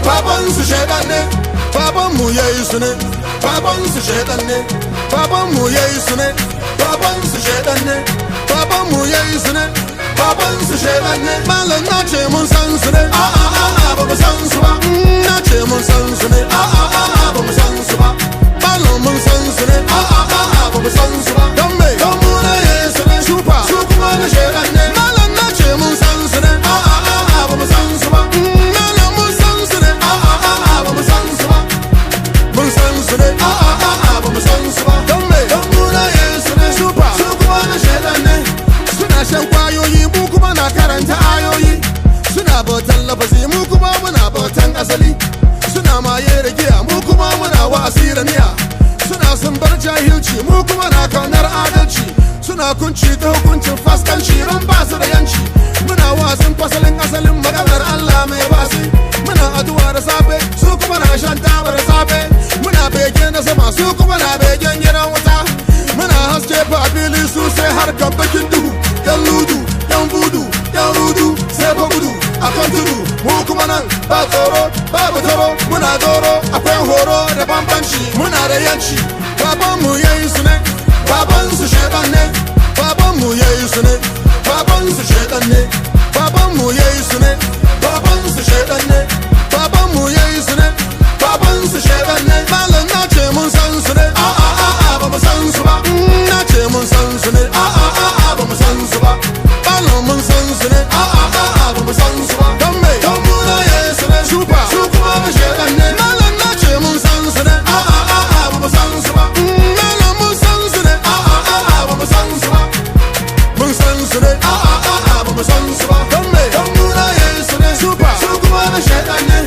baban su shedan ne, baban mu yayi su ne, baban su shedan ne, baban mu yayi su ne, baban su shedan ne, baban mu yayi su ne, baban su shedan ne. Malam na ce mun san su ne, ba mu san su ba. Na ce mun san su ne, ba mu san su ba. Malam mun san su ne, ba mu san su ba. Don me? Don mu na yayi su ne, su kuma na shedan ne. Malam na ce mun san su ne, ba mu san su ba. Malam mun san su ne, ba mu san su ba. Mun san su ne, ba mu san su ba. Don me? Don mu na yayi su ne, su kuma na shedan ne. Suna shan kwayoyi mu kuma na karanta ayoyi. Suna bautan lafazi mu kuma muna bautan asali. Suna maye da giya mu kuma muna wa'azi da niyya. Suna sun bar jahilci mu kuma na kaunar adalci. Suna kunci ta hukuncin faskanci ran ba su da yanci. Muna wasan fasalin asalin maganar Allah mai basi. Muna addu'a da safe su kuma na shan taba da safe. Muna bege na sama su kuma na begen gidan wuta. Muna haske fa fili su sai harkar bakin duhu. Yan ludu, yan budu, yan rudu sai fa gudu akan tudu. Mu kuma nan ba tsoro babu taro. Muna doro akwai horo da bambanci. Muna da yanci baban mu yayi su ne, baban su shedan ne, baban mu yayi su ne, baban su shedan ne, baban mu yayi su ne, baban su shedan ne, baban mu yayi su ne, baban su shedan ne. Malam na ce mun san su ne, ba mu san su ba. Na ce mun san su ne, ba mu san su ba. Malam mun san su ne, ba mu san su ba. Don me? Don mu na yayi su ne, su kuma na shedan ne. Malam na ce mun san su ne, ba mu san su ba. Malam mun san su ne, ba mu san su ba. Mun san su ne, ba mu san su ba. Don me? Don mu na yayi su ne, su kuma na shedan ne.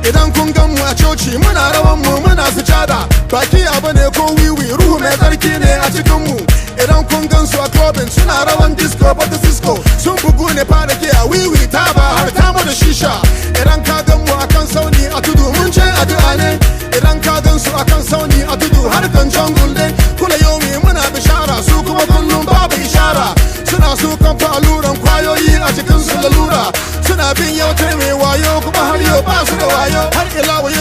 Idan kun gan mu a coci muna rawan mu muna sujada. Baki abu ne ko wiwi ruhu mai tsarki ne a cikin mu. Idan kun gan su a clubbing suna rawan disco bata cisco.